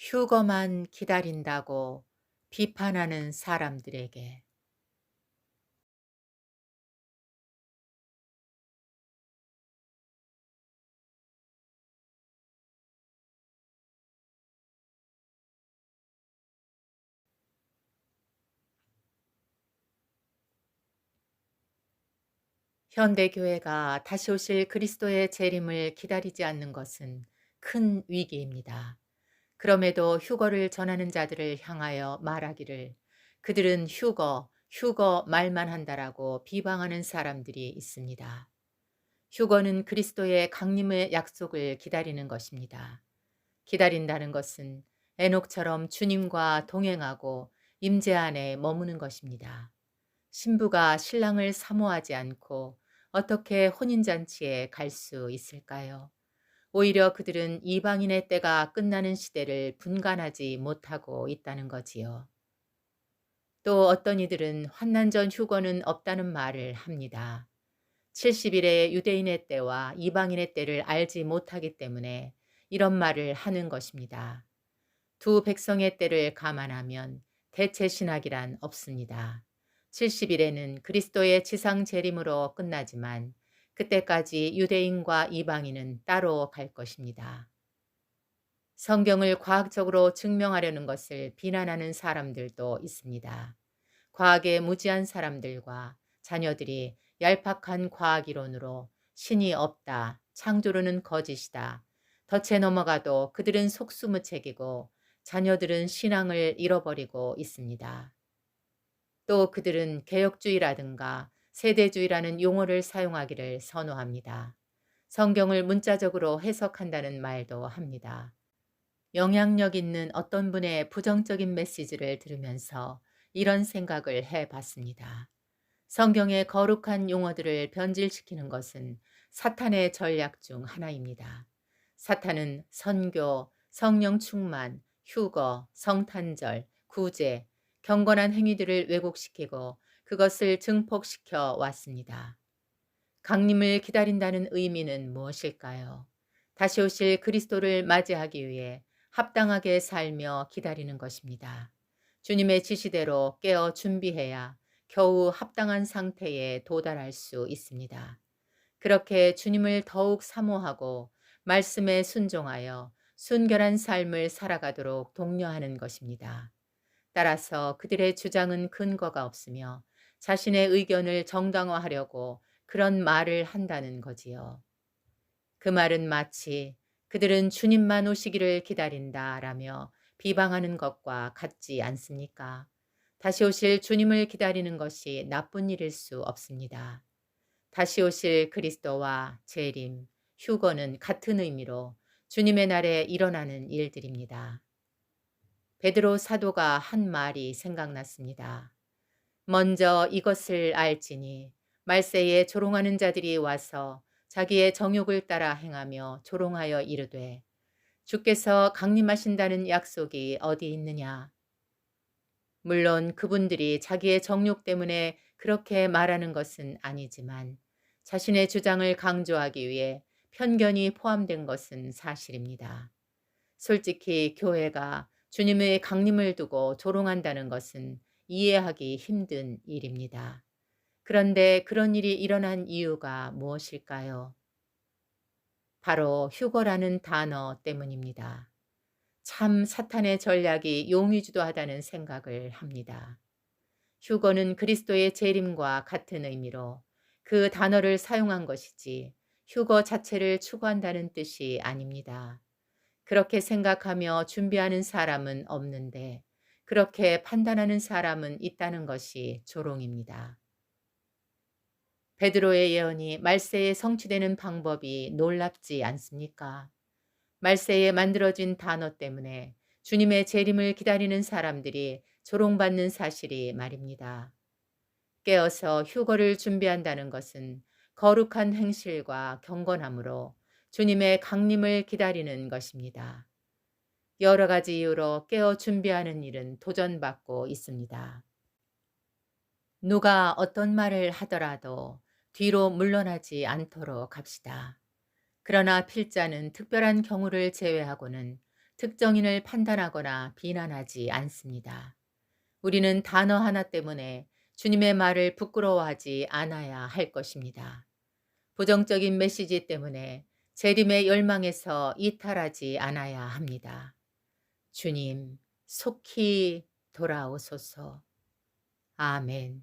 휴거만 기다린다고 비판하는 사람들에게 현대교회가 다시 오실 그리스도의 재림을 기다리지 않는 것은 큰 위기입니다. 그럼에도 휴거를 전하는 자들을 향하여 말하기를 그들은 휴거 말만 한다라고 비방하는 사람들이 있습니다. 휴거는 그리스도의 강림의 약속을 기다리는 것입니다. 기다린다는 것은 에녹처럼 주님과 동행하고 임재 안에 머무는 것입니다. 신부가 신랑을 사모하지 않고 어떻게 혼인잔치에 갈 수 있을까요? 오히려 그들은 이방인의 때가 끝나는 시대를 분간하지 못하고 있다는 거지요. 또 어떤 이들은 환난 전 휴거는 없다는 말을 합니다. 70일의 유대인의 때와 이방인의 때를 알지 못하기 때문에 이런 말을 하는 것입니다. 두 백성의 때를 감안하면 대체 신학이란 없습니다. 70일에는 그리스도의 지상 재림으로 끝나지만 그때까지 유대인과 이방인은 따로 갈 것입니다. 성경을 과학적으로 증명하려는 것을 비난하는 사람들도 있습니다. 과학에 무지한 사람들과 자녀들이 얄팍한 과학 이론으로 신이 없다, 창조론은 거짓이다, 덫에 넘어가도 그들은 속수무책이고 자녀들은 신앙을 잃어버리고 있습니다. 또 그들은 개혁주의라든가 세대주의라는 용어를 사용하기를 선호합니다. 성경을 문자적으로 해석한다는 말도 합니다. 영향력 있는 어떤 분의 부정적인 메시지를 들으면서 이런 생각을 해 봤습니다. 성경의 거룩한 용어들을 변질시키는 것은 사탄의 전략 중 하나입니다. 사탄은 선교, 성령 충만, 휴거, 성탄절, 구제, 경건한 행위들을 왜곡시키고 그것을 증폭시켜 왔습니다. 강림을 기다린다는 의미는 무엇일까요? 다시 오실 그리스도를 맞이하기 위해 합당하게 살며 기다리는 것입니다. 주님의 지시대로 깨어 준비해야 겨우 합당한 상태에 도달할 수 있습니다. 그렇게 주님을 더욱 사모하고 말씀에 순종하여 순결한 삶을 살아가도록 독려하는 것입니다. 따라서 그들의 주장은 근거가 없으며 자신의 의견을 정당화하려고 그런 말을 한다는 거지요. 그 말은 마치 그들은 주님만 오시기를 기다린다라며 비방하는 것과 같지 않습니까? 다시 오실 주님을 기다리는 것이 나쁜 일일 수 없습니다. 다시 오실 그리스도와 재림, 휴거는 같은 의미로 주님의 날에 일어나는 일들입니다. 베드로 사도가 한 말이 생각났습니다. 먼저 이것을 알지니 말세에 조롱하는 자들이 와서 자기의 정욕을 따라 행하며 조롱하여 이르되 주께서 강림하신다는 약속이 어디 있느냐. 물론 그분들이 자기의 정욕 때문에 그렇게 말하는 것은 아니지만 자신의 주장을 강조하기 위해 편견이 포함된 것은 사실입니다. 솔직히 교회가 주님의 강림을 두고 조롱한다는 것은 이해하기 힘든 일입니다. 그런데 그런 일이 일어난 이유가 무엇일까요? 바로 휴거라는 단어 때문입니다. 참 사탄의 전략이 용의주도하다는 생각을 합니다. 휴거는 그리스도의 재림과 같은 의미로 그 단어를 사용한 것이지 휴거 자체를 추구한다는 뜻이 아닙니다. 그렇게 생각하며 준비하는 사람은 없는데 그렇게 판단하는 사람은 있다는 것이 조롱입니다. 베드로의 예언이 말세에 성취되는 방법이 놀랍지 않습니까? 말세에 만들어진 단어 때문에 주님의 재림을 기다리는 사람들이 조롱받는 사실이 말입니다. 깨어서 휴거를 준비한다는 것은 거룩한 행실과 경건함으로 주님의 강림을 기다리는 것입니다. 여러 가지 이유로 깨어 준비하는 일은 도전받고 있습니다. 누가 어떤 말을 하더라도 뒤로 물러나지 않도록 합시다. 그러나 필자는 특별한 경우를 제외하고는 특정인을 판단하거나 비난하지 않습니다. 우리는 단어 하나 때문에 주님의 말을 부끄러워하지 않아야 할 것입니다. 부정적인 메시지 때문에 재림의 열망에서 이탈하지 않아야 합니다. 주님, 속히 돌아오소서. 아멘.